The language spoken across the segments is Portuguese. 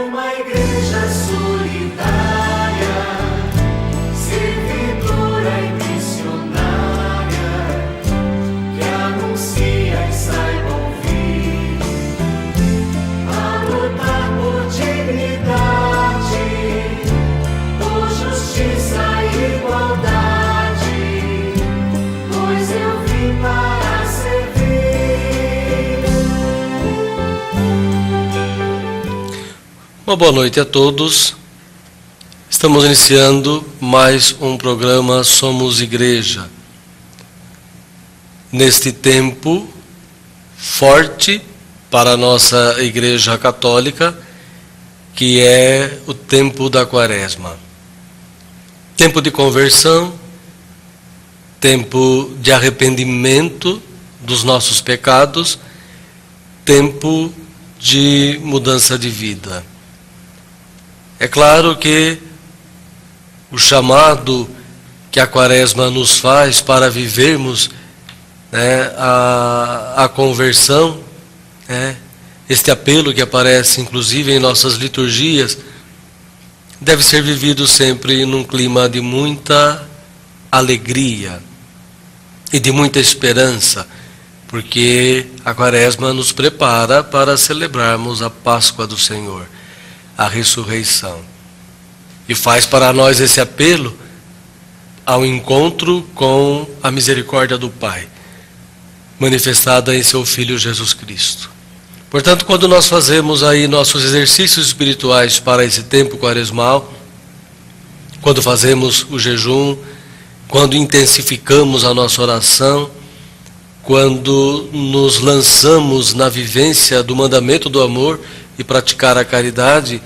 uma igreja solidária, servidora e missionária, que anuncia e saiba ouvir, a lutar por dignidade, por justiça e igualdade, pois eu vim para servir. Uma boa noite a todos. Estamos iniciando mais um programa Somos Igreja. Neste tempo forte para a nossa Igreja Católica, que é o tempo da Quaresma. Tempo de conversão, tempo de arrependimento dos nossos pecados, tempo de mudança de vida. É claro que o chamado que a Quaresma nos faz para vivermos, a conversão, este apelo que aparece inclusive em nossas liturgias, deve ser vivido sempre num clima de muita alegria e de muita esperança, porque a Quaresma nos prepara para celebrarmos a Páscoa do Senhor, a ressurreição. E faz para nós esse apelo ao encontro com a misericórdia do Pai, manifestada em seu Filho Jesus Cristo. Portanto, quando nós fazemos aí nossos exercícios espirituais para esse tempo quaresmal, quando fazemos o jejum, quando intensificamos a nossa oração, quando nos lançamos na vivência do mandamento do amor e praticar a caridade,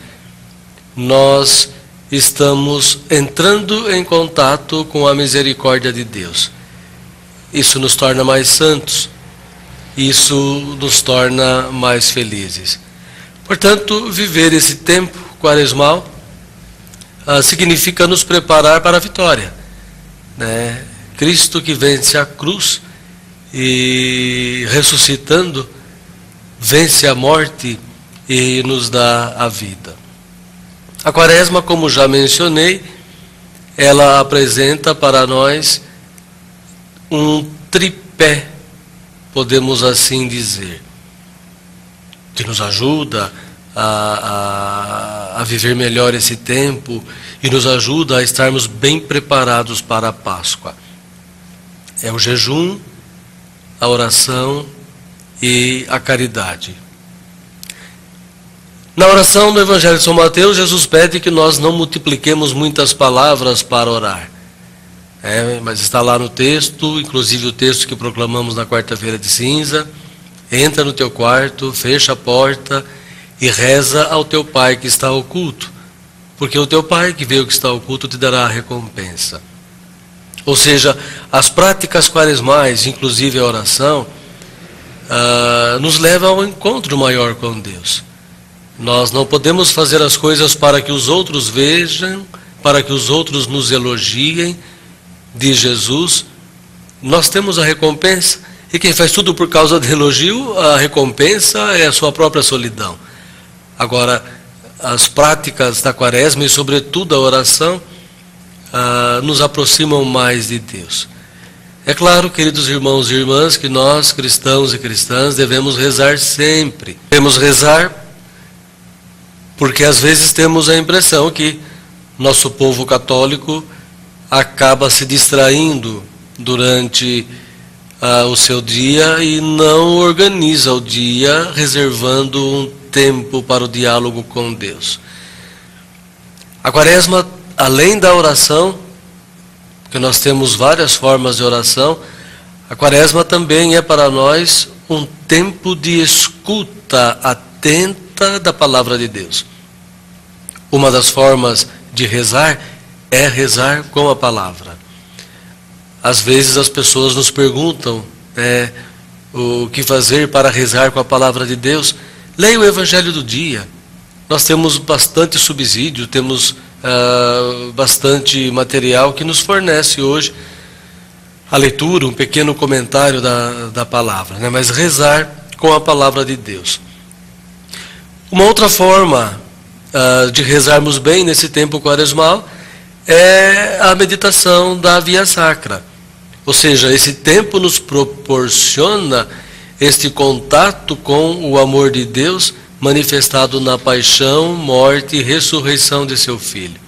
nós estamos entrando em contato com a misericórdia de Deus. Isso nos torna mais santos, isso nos torna mais felizes. Portanto, viver esse tempo quaresmal significa nos preparar para a vitória, Cristo que vence a cruz e ressuscitando, vence a morte e nos dá a vida. A Quaresma, como já mencionei, ela apresenta para nós um tripé, podemos assim dizer, que nos ajuda a viver melhor esse tempo e nos ajuda a estarmos bem preparados para a Páscoa. É o jejum, a oração e a caridade. Na oração do Evangelho de São Mateus, Jesus pede que nós não multipliquemos muitas palavras para orar. Mas está lá no texto, inclusive o texto que proclamamos na quarta-feira de cinza: entra no teu quarto, fecha a porta e reza ao teu Pai que está oculto, porque o teu Pai que vê o que está oculto te dará a recompensa. Ou seja, as práticas quaresmais, inclusive a oração, nos levam ao encontro maior com Deus. Nós não podemos fazer as coisas para que os outros vejam, para que os outros nos elogiem, diz Jesus. Nós temos a recompensa, e quem faz tudo por causa do elogio, a recompensa é a sua própria solidão. Agora, as práticas da Quaresma e sobretudo a oração nos aproximam mais de Deus. É claro, queridos irmãos e irmãs, que nós, cristãos e cristãs, devemos rezar sempre. Devemos rezar porque às vezes temos a impressão que nosso povo católico acaba se distraindo durante o seu dia e não organiza o dia reservando um tempo para o diálogo com Deus. A Quaresma, além da oração, porque nós temos várias formas de oração, a Quaresma também é para nós um tempo de escuta atenta da palavra de Deus. Uma das formas de rezar é rezar com a palavra. Às vezes as pessoas nos perguntam o que fazer para rezar com a palavra de Deus. Leia o Evangelho do dia. Nós temos bastante subsídio, temos bastante material que nos fornece hoje a leitura, um pequeno comentário da palavra, mas rezar com a palavra de Deus. Uma outra forma de rezarmos bem nesse tempo quaresmal é a meditação da Via Sacra. Ou seja, esse tempo nos proporciona este contato com o amor de Deus manifestado na paixão, morte e ressurreição de seu Filho.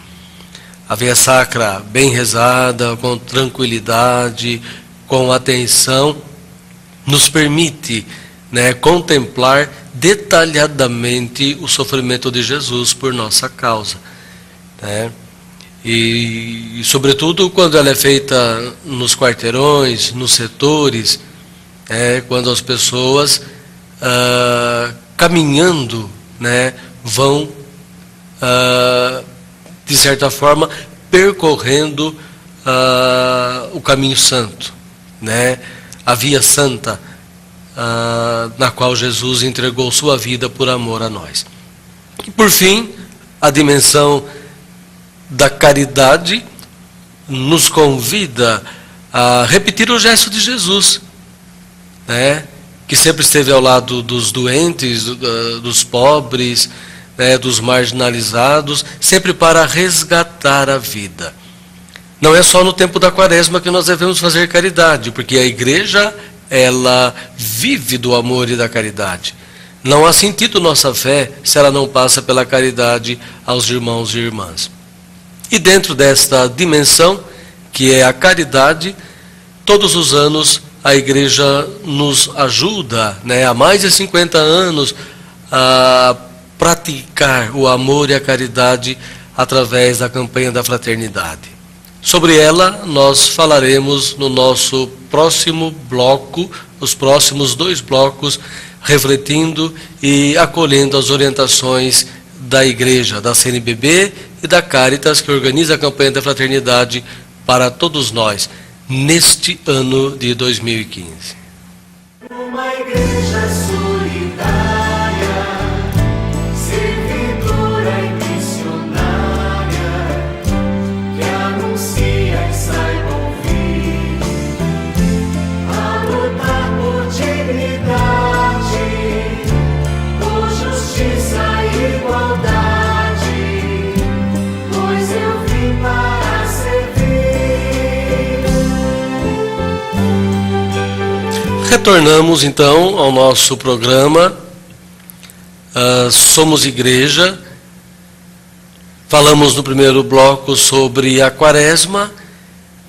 A Via Sacra bem rezada, com tranquilidade, com atenção, nos permite, contemplar detalhadamente o sofrimento de Jesus por nossa causa. E, sobretudo, quando ela é feita nos quarteirões, nos setores, quando as pessoas, caminhando, vão, de certa forma, percorrendo o caminho santo, a via santa, na qual Jesus entregou sua vida por amor a nós. E, por fim, a dimensão da caridade nos convida a repetir o gesto de Jesus, que sempre esteve ao lado dos doentes, dos pobres, dos marginalizados, sempre para resgatar a vida. Não é só no tempo da Quaresma que nós devemos fazer caridade, porque a igreja, ela vive do amor e da caridade. Não há sentido nossa fé se ela não passa pela caridade aos irmãos e irmãs. E dentro desta dimensão, que é a caridade, todos os anos a igreja nos ajuda, há mais de 50 anos, a praticar o amor e a caridade através da campanha da fraternidade. Sobre ela nós falaremos no nosso próximo bloco, os próximos 2 blocos, refletindo e acolhendo as orientações da igreja, da CNBB e da Caritas, que organiza a campanha da fraternidade para todos nós, neste ano de 2015. Uma igreja solidária, servidora e missionária, que anuncia e saiba ouvir, a lutar por dignidade, por justiça e igualdade, pois eu vim para servir. Retornamos então ao nosso programa Somos Igreja. Falamos no primeiro bloco sobre a Quaresma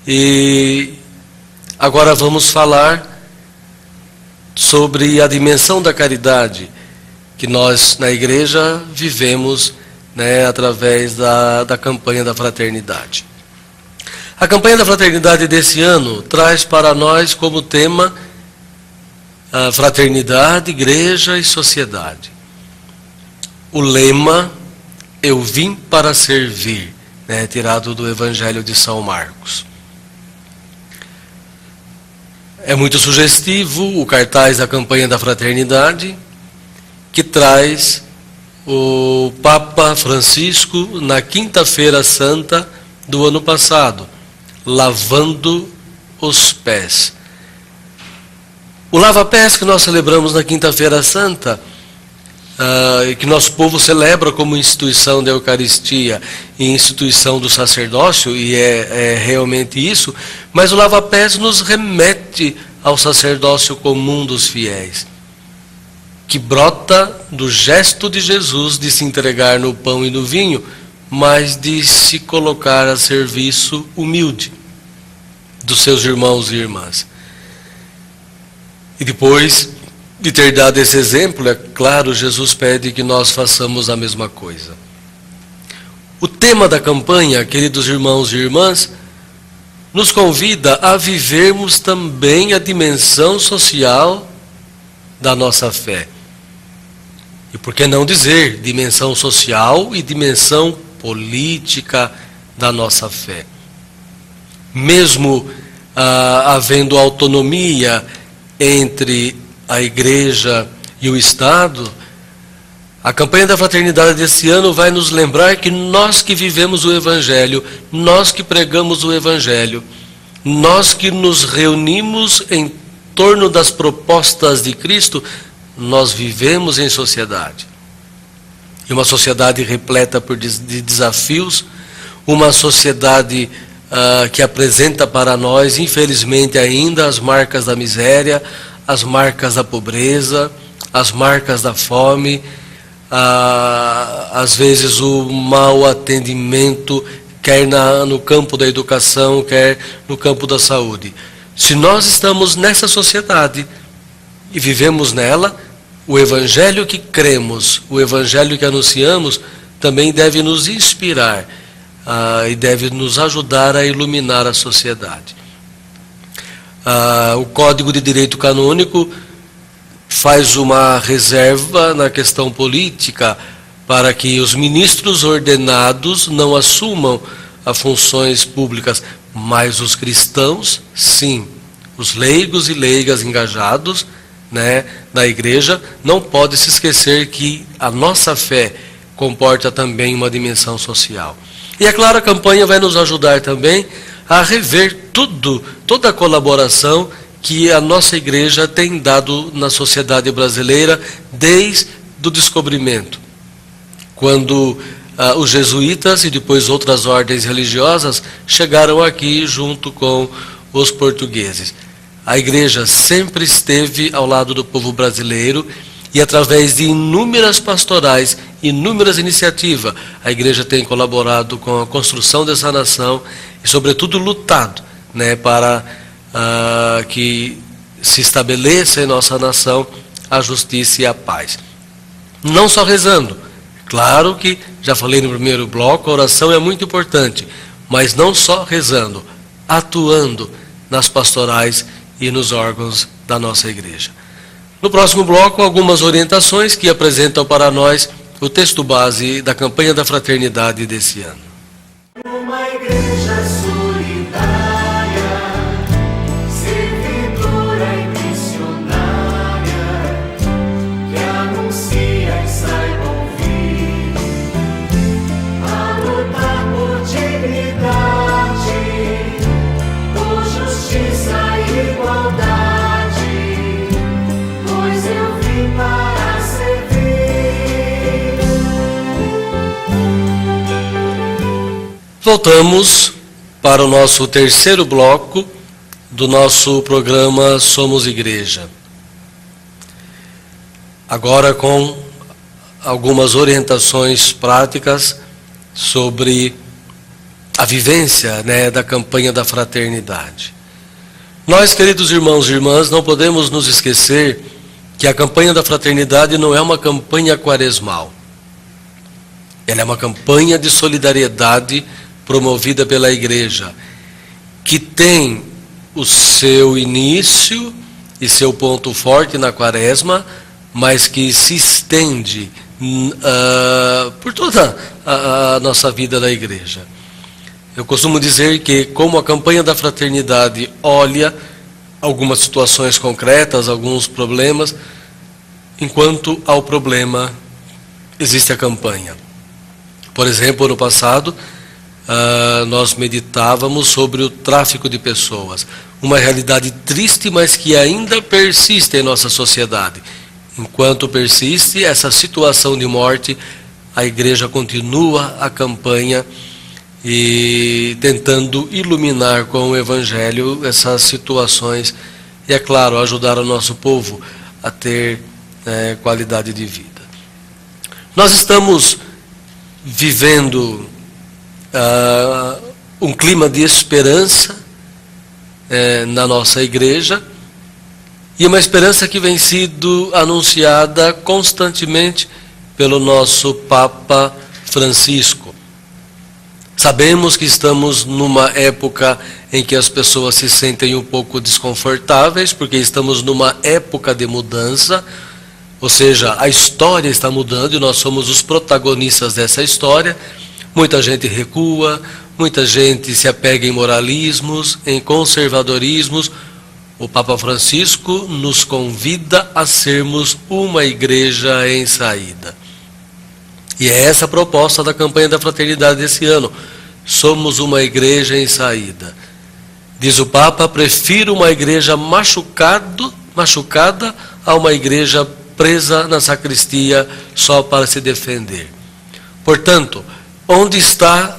e agora vamos falar sobre a dimensão da caridade que nós na igreja vivemos, através da campanha da fraternidade. A campanha da fraternidade desse ano traz para nós como tema a fraternidade, igreja e sociedade. O lema, eu vim para servir, tirado do Evangelho de São Marcos. É muito sugestivo o cartaz da campanha da fraternidade, que traz o Papa Francisco na Quinta-feira Santa do ano passado, lavando os pés. O lava-pés que nós celebramos na Quinta-feira Santa, e que nosso povo celebra como instituição da Eucaristia e instituição do sacerdócio, e é realmente isso, mas o lava-pés nos remete ao sacerdócio comum dos fiéis, que brota do gesto de Jesus de se entregar no pão e no vinho, mas de se colocar a serviço humilde dos seus irmãos e irmãs. E depois de ter dado esse exemplo, é claro, Jesus pede que nós façamos a mesma coisa. O tema da campanha, queridos irmãos e irmãs, nos convida a vivermos também a dimensão social da nossa fé. E por que não dizer dimensão social e dimensão política da nossa fé? Mesmo havendo autonomia entre a igreja e o Estado, a campanha da fraternidade desse ano vai nos lembrar que nós que vivemos o Evangelho, nós que pregamos o Evangelho, nós que nos reunimos em torno das propostas de Cristo, nós vivemos em sociedade. de uma sociedade repleta de desafios, uma sociedade que apresenta para nós, infelizmente ainda, as marcas da miséria, as marcas da pobreza, as marcas da fome, às vezes o mau atendimento, quer no campo da educação, quer no campo da saúde. Se nós estamos nessa sociedade e vivemos nela, o evangelho que cremos, o evangelho que anunciamos, também deve nos inspirar e deve nos ajudar a iluminar a sociedade. O Código de Direito Canônico faz uma reserva na questão política para que os ministros ordenados não assumam as funções públicas, mas os cristãos, sim, os leigos e leigas engajados, na igreja, não pode se esquecer que a nossa fé comporta também uma dimensão social. E é claro, a campanha vai nos ajudar também a rever toda a colaboração que a nossa igreja tem dado na sociedade brasileira desde o descobrimento. Quando os jesuítas e depois outras ordens religiosas chegaram aqui junto com os portugueses. A igreja sempre esteve ao lado do povo brasileiro e através de inúmeras pastorais, inúmeras iniciativas, a igreja tem colaborado com a construção dessa nação e sobretudo lutado, para que se estabeleça em nossa nação a justiça e a paz. Não só rezando, claro que, já falei no primeiro bloco, a oração é muito importante, mas não só rezando, atuando nas pastorais e nos órgãos da nossa igreja. No próximo bloco, algumas orientações que apresentam para nós o texto base da campanha da fraternidade desse ano. Uma igreja solidária, servidora e missionária, que anuncia e saiba ouvir, a lutar por dignidade, por justiça e igualdade, pois eu vim para servir. Voltamos para o nosso terceiro bloco do nosso programa Somos Igreja. Agora com algumas orientações práticas sobre a vivência, da campanha da fraternidade. Nós, queridos irmãos e irmãs, não podemos nos esquecer que a campanha da fraternidade não é uma campanha quaresmal. Ela é uma campanha de solidariedade promovida pela igreja, que tem o seu início e seu ponto forte na quaresma, mas que se estende por toda a nossa vida da igreja. Eu costumo dizer que, como a campanha da fraternidade olha algumas situações concretas, alguns problemas, enquanto ao problema existe a campanha. Por exemplo, no passado, nós meditávamos sobre o tráfico de pessoas, uma realidade triste, mas que ainda persiste em nossa sociedade. Enquanto persiste essa situação de morte, a igreja continua a campanha e tentando iluminar com o evangelho essas situações e, é claro, ajudar o nosso povo a ter qualidade de vida. Nós estamos vivendo um clima de esperança na nossa igreja, e uma esperança que vem sido anunciada constantemente pelo nosso Papa Francisco. Sabemos que estamos numa época em que as pessoas se sentem um pouco desconfortáveis, porque estamos numa época de mudança, ou seja, a história está mudando e nós somos os protagonistas dessa história. Muita gente recua, muita gente se apega em moralismos, em conservadorismos. O Papa Francisco nos convida a sermos uma igreja em saída. E é essa a proposta da campanha da fraternidade desse ano. Somos uma igreja em saída. Diz o Papa, prefiro uma igreja machucada a uma igreja presa na sacristia só para se defender. Portanto, onde estão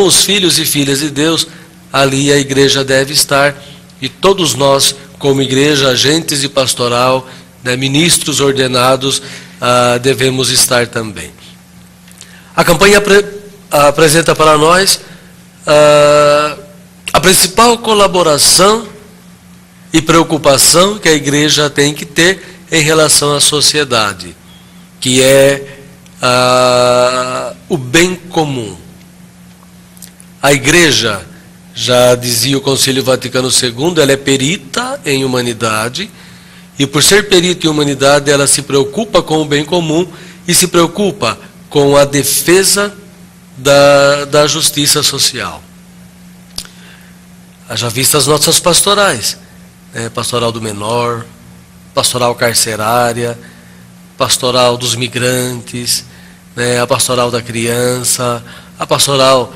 os filhos e filhas de Deus, ali a igreja deve estar, e todos nós, como igreja, agentes de pastoral, né, ministros ordenados, devemos estar também. A campanha apresenta para nós a principal colaboração e preocupação que a igreja tem que ter em relação à sociedade, que é o bem comum. A igreja, já dizia o Concílio Vaticano II, ela é perita em humanidade, e por ser perita em humanidade, ela se preocupa com o bem comum e se preocupa com a defesa da justiça social. Haja vista as nossas pastorais, né? Pastoral do menor, pastoral carcerária, pastoral dos migrantes, né? A pastoral da criança, a pastoral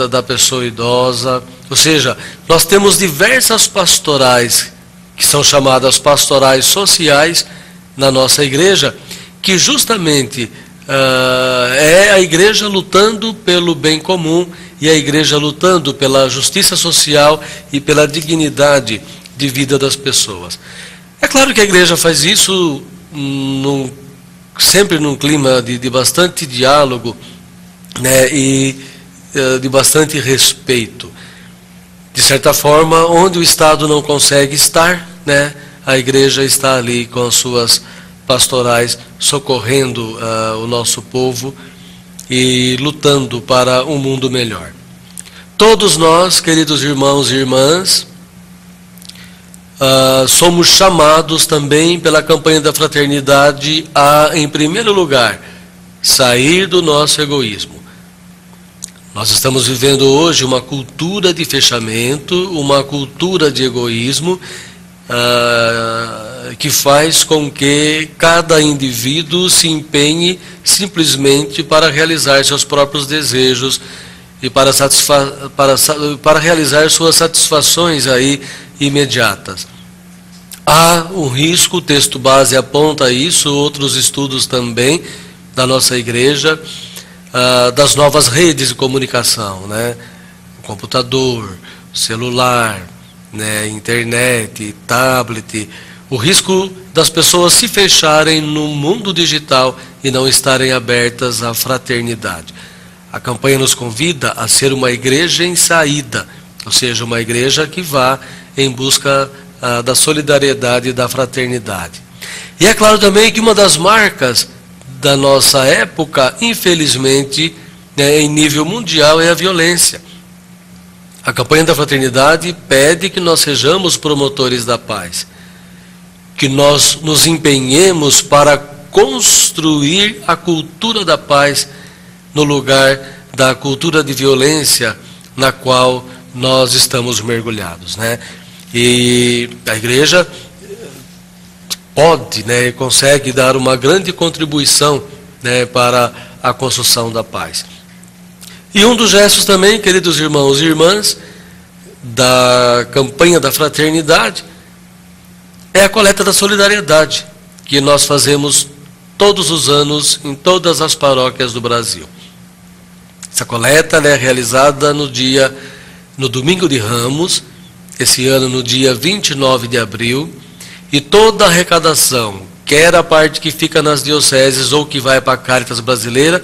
da pessoa idosa. Ou seja, nós temos diversas pastorais, que são chamadas pastorais sociais, na nossa igreja, que justamente é a igreja lutando pelo bem comum e a igreja lutando pela justiça social e pela dignidade de vida das pessoas. É claro que a igreja faz isso sempre num clima de bastante diálogo, né, e de bastante respeito. De certa forma, onde o Estado não consegue estar, né, a igreja está ali com as suas pastorais, socorrendo o nosso povo e lutando para um mundo melhor. Todos nós, queridos irmãos e irmãs, somos chamados também pela campanha da fraternidade a, em primeiro lugar, sair do nosso egoísmo. Nós estamos vivendo hoje uma cultura de fechamento, uma cultura de egoísmo, que faz com que cada indivíduo se empenhe simplesmente para realizar seus próprios desejos e para realizar suas satisfações aí imediatas. Há um risco, o texto base aponta isso, outros estudos também da nossa igreja, das novas redes de comunicação, né? O computador, o celular, né? Internet, tablet, o risco das pessoas se fecharem no mundo digital e não estarem abertas à fraternidade. A campanha nos convida a ser uma igreja em saída, ou seja, uma igreja que vá em busca da solidariedade e da fraternidade. E é claro também que uma das marcas da nossa época, infelizmente, em nível mundial, é a violência. A campanha da fraternidade pede que nós sejamos promotores da paz, que nós nos empenhemos para construir a cultura da paz no lugar da cultura de violência na qual nós estamos mergulhados, né? E a igreja pode, né, consegue dar uma grande contribuição, né, para a construção da paz. E um dos gestos também, queridos irmãos e irmãs, da campanha da fraternidade é a coleta da solidariedade, que nós fazemos todos os anos em todas as paróquias do Brasil. Essa coleta é realizada no domingo de Ramos, esse ano no dia 29 de abril, e toda a arrecadação, quer a parte que fica nas dioceses ou que vai para a Caritas Brasileira,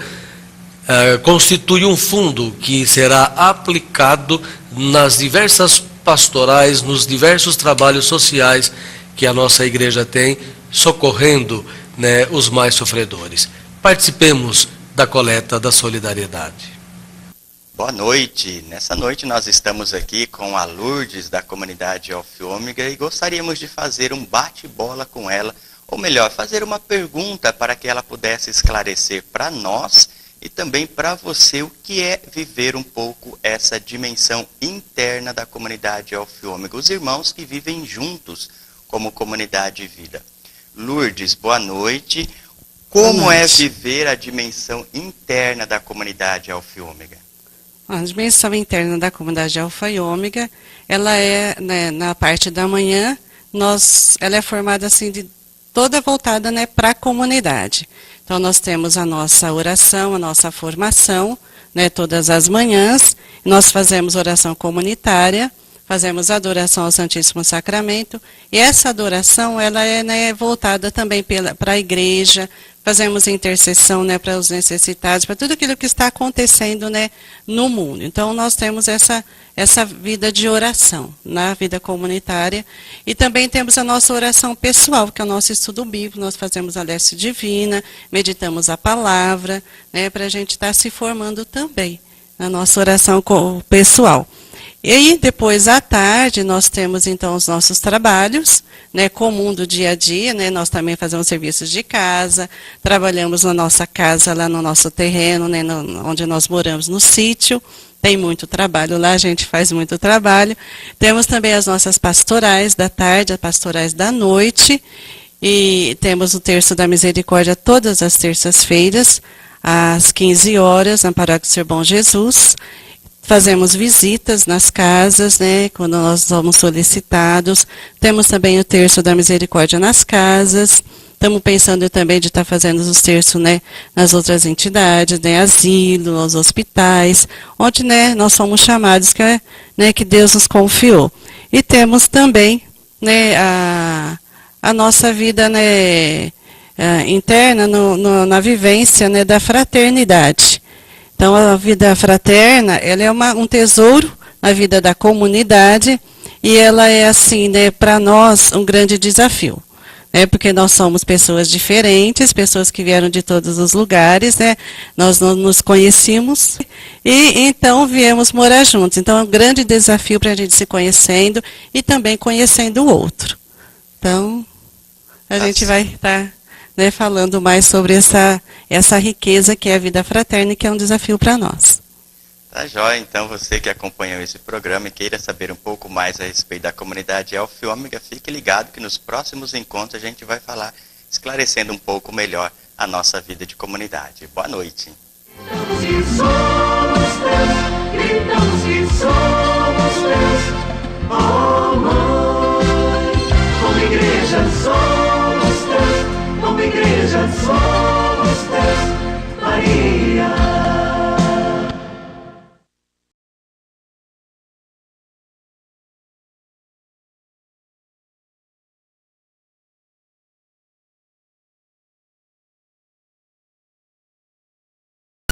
constitui um fundo que será aplicado nas diversas pastorais, nos diversos trabalhos sociais que a nossa igreja tem, socorrendo, né, os mais sofredores. Participemos da coleta da solidariedade. Boa noite. Nessa noite nós estamos aqui com a Lourdes da comunidade Alfa e Ômega e gostaríamos de fazer um bate-bola com ela, ou melhor, fazer uma pergunta para que ela pudesse esclarecer para nós e também para você o que é viver um pouco essa dimensão interna da comunidade Alfa e Ômega, os irmãos que vivem juntos como comunidade de vida. Lourdes, boa noite. Como é viver a dimensão interna da comunidade Alfa e Ômega? A dimensão interna da comunidade Alfa e Ômega, ela é, né, na parte da manhã, ela é formada assim de toda voltada, né, para a comunidade. Então, nós temos a nossa oração, a nossa formação, né, todas as manhãs. Nós fazemos oração comunitária, fazemos adoração ao Santíssimo Sacramento. E essa adoração, ela é, né, voltada também para a igreja. Fazemos intercessão, né, para os necessitados, para tudo aquilo que está acontecendo, né, no mundo. Então, nós temos essa vida de oração na vida comunitária. E também temos a nossa oração pessoal, que é o nosso estudo bíblico. Nós fazemos a Leste Divina, meditamos a palavra, né, para a gente estar se formando também na nossa oração pessoal. E aí, depois, à tarde, nós temos, então, os nossos trabalhos, né, comum do dia a dia, né, nós também fazemos serviços de casa, trabalhamos na nossa casa, lá no nosso terreno, né, onde nós moramos, no sítio, tem muito trabalho lá, a gente faz muito trabalho. Temos também as nossas pastorais da tarde, as pastorais da noite, e temos o Terço da Misericórdia todas as terças-feiras, às 15 horas, na Paróquia do Ser Bom Jesus. Fazemos visitas nas casas, né, quando nós somos solicitados. Temos também o Terço da Misericórdia nas casas. Estamos pensando também de estar fazendo os terços, né, nas outras entidades, né, asilo, aos hospitais, onde, né, nós somos chamados, que Deus nos confiou. E temos também, né, a nossa vida, né, interna na vivência, né, da fraternidade. Então, a vida fraterna, ela é um tesouro na vida da comunidade e ela é, assim, né, para nós, um grande desafio. Né, porque nós somos pessoas diferentes, pessoas que vieram de todos os lugares, né, nós não nos conhecíamos e então viemos morar juntos. Então, é um grande desafio para a gente se conhecendo e também conhecendo o outro. Então, a gente vai estar, né, falando mais sobre essa riqueza que é a vida fraterna e que é um desafio para nós. Tá jóia, então você que acompanhou esse programa e queira saber um pouco mais a respeito da comunidade Alfa e Ômega, fique ligado que nos próximos encontros a gente vai falar, esclarecendo um pouco melhor a nossa vida de comunidade. Boa noite. Gritamos que somos teus, gritamos que somos teus. Oh.